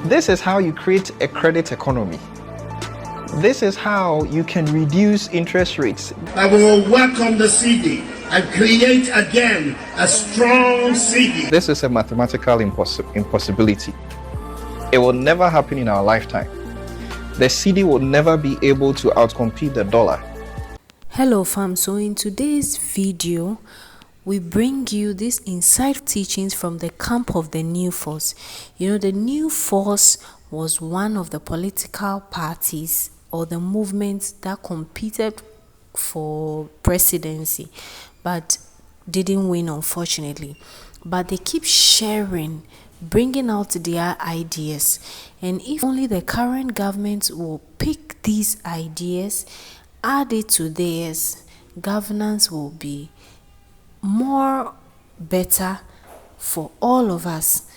This is how you create a credit economy. This is how you can reduce interest rates. I will welcome the Cedi and create again a strong Cedi. This is a mathematical impossibility. It will never happen in our lifetime. The Cedi will never be able to outcompete the dollar. Hello fam, so in today's video we bring you these insightful teachings from the camp of the New Force. You know, the New Force was one of the political parties or the movements that competed for presidency but didn't win, unfortunately. But they keep sharing, bringing out their ideas, and if only the current government will pick these ideas, add it to theirs, governance will be more better for all of us.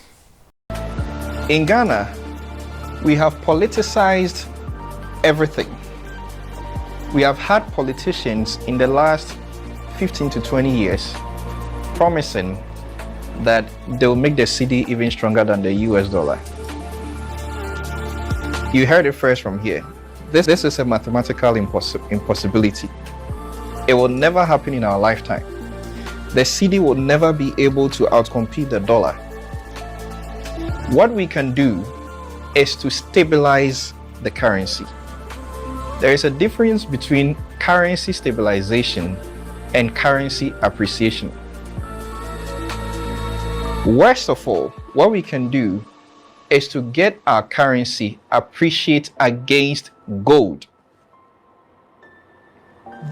In Ghana, we have politicized everything. We have had politicians in the last 15 to 20 years promising that they'll make the Cedi even stronger than the US dollar. You heard it first from here. This is a mathematical impossibility. It will never happen in our lifetime. The Cedi will never be able to outcompete the dollar. What we can do is to stabilize the currency. There is a difference between currency stabilization and currency appreciation. Worst of all, what we can do is to get our currency appreciate against gold.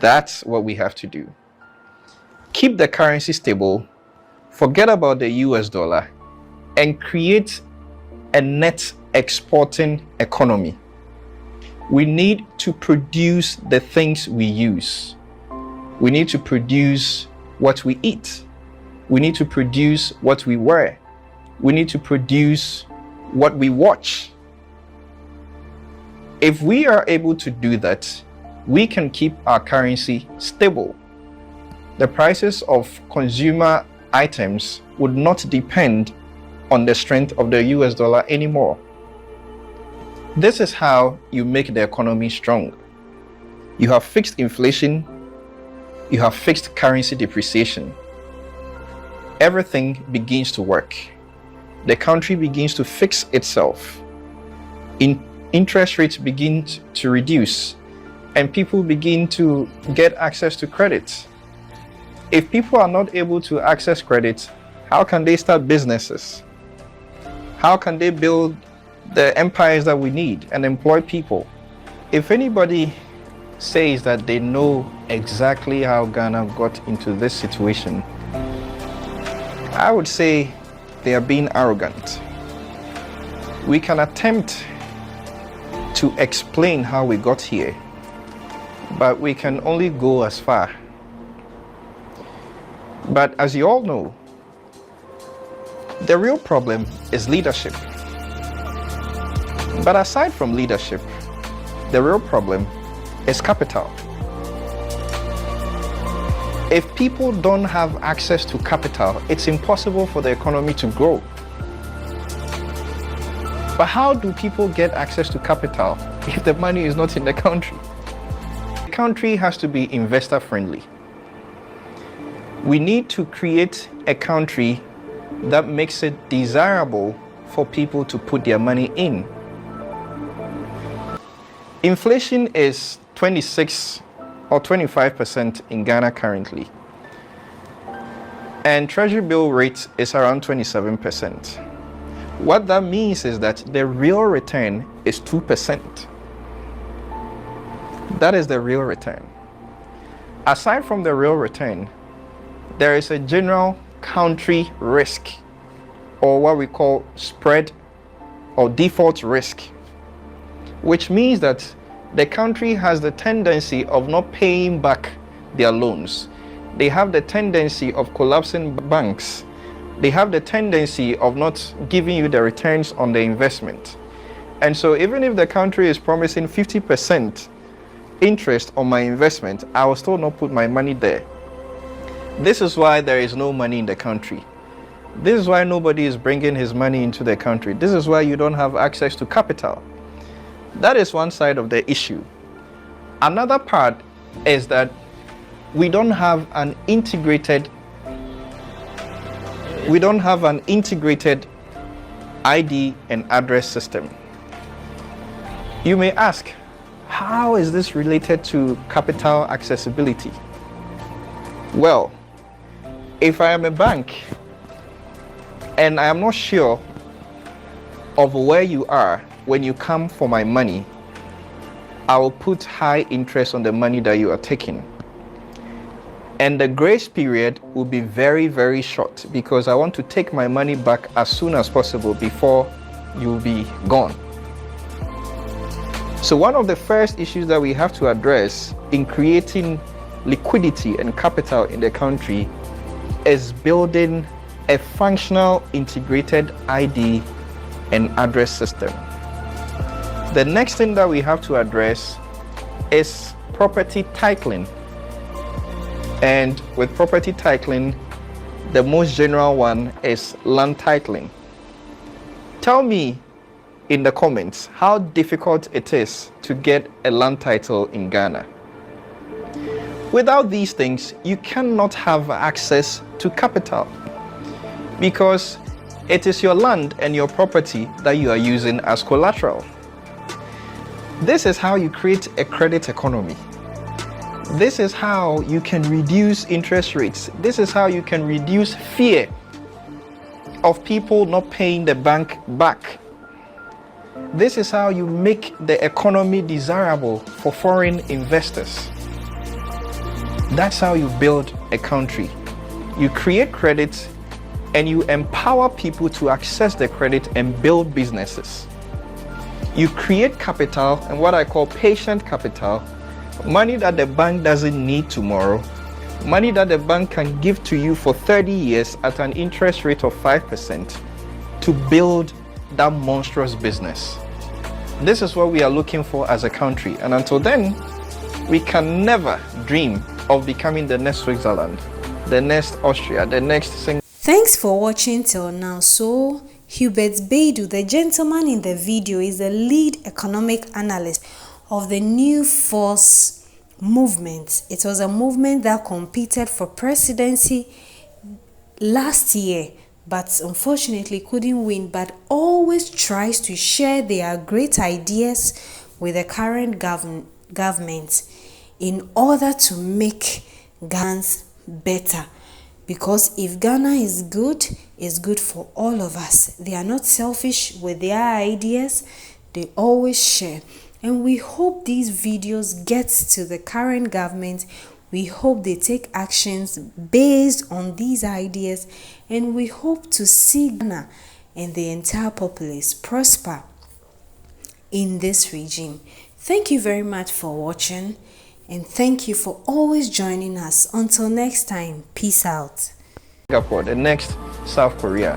That's what we have to do. Keep the currency stable, forget about the US dollar, and create a net exporting economy. We need to produce the things we use. We need to produce what we eat. We need to produce what we wear. We need to produce what we watch. If we are able to do that, we can keep our currency stable. The prices of consumer items would not depend on the strength of the US dollar anymore. This is how you make the economy strong. You have fixed inflation, you have fixed currency depreciation. Everything begins to work. The country begins to fix itself. Interest rates begin to reduce, and people begin to get access to credit. If people are not able to access credit, how can they start businesses? How can they build the empires that we need and employ people? If anybody says that they know exactly how Ghana got into this situation, I would say they are being arrogant. We can attempt to explain how we got here, but we can only go as far. But as you all know, the real problem is leadership. But aside from leadership, the real problem is capital. If people don't have access to capital, it's impossible for the economy to grow. But how do people get access to capital if the money is not in the country? The country has to be investor friendly. We need to create a country that makes it desirable for people to put their money in. Inflation is 26 or 25% in Ghana currently, and treasury bill rate is around 27%. What that means is that the real return is 2%. That is the real return. Aside from the real return, there is a general country risk, or what we call spread or default risk, which means that the country has the tendency of not paying back their loans. They have the tendency of collapsing banks. They have the tendency of not giving you the returns on the investment. And so even if the country is promising 50% interest on my investment, I will still not put my money there. This is why there is no money in the country. This is why nobody is bringing his money into the country. This is why you don't have access to capital. That is one side of the issue. Another part is that we don't have an integrated ID and address system. You may ask, how is this related to capital accessibility? Well, if I am a bank and I am not sure of where you are when you come for my money, I will put high interest on the money that you are taking. And the grace period will be very, very short because I want to take my money back as soon as possible before you'll be gone. So one of the first issues that we have to address in creating liquidity and capital in the country is building a functional integrated ID and address system. The next thing that we have to address is property titling. And with property titling, the most general one is land titling. Tell me in the comments how difficult it is to get a land title in Ghana. Without these things, you cannot have access to capital because it is your land and your property that you are using as collateral. This is how you create a credit economy. This is how you can reduce interest rates. This is how you can reduce fear of people not paying the bank back. This is how you make the economy desirable for foreign investors. That's how you build a country. You create credit and you empower people to access the credit and build businesses. You create capital and what I call patient capital, money that the bank doesn't need tomorrow, money that the bank can give to you for 30 years at an interest rate of 5% to build that monstrous business. This is what we are looking for as a country. And until then, we can never dream of becoming the next Switzerland, the next Austria, the next Singapore. Thanks for watching till now. So Hubert Baidu, the gentleman in the video, is the lead economic analyst of the New Force movement. It was a movement that competed for presidency last year, but unfortunately couldn't win, but always tries to share their great ideas with the current government in order to make Ghana better. Because if Ghana is good, it's good for all of us. They are not selfish with their ideas. They always share. And we hope these videos get to the current government. We hope they take actions based on these ideas. And we hope to see Ghana and the entire populace prosper in this regime. Thank you very much for watching. And thank you for always joining us. Until next time, peace out. Singapore, the next South Korea.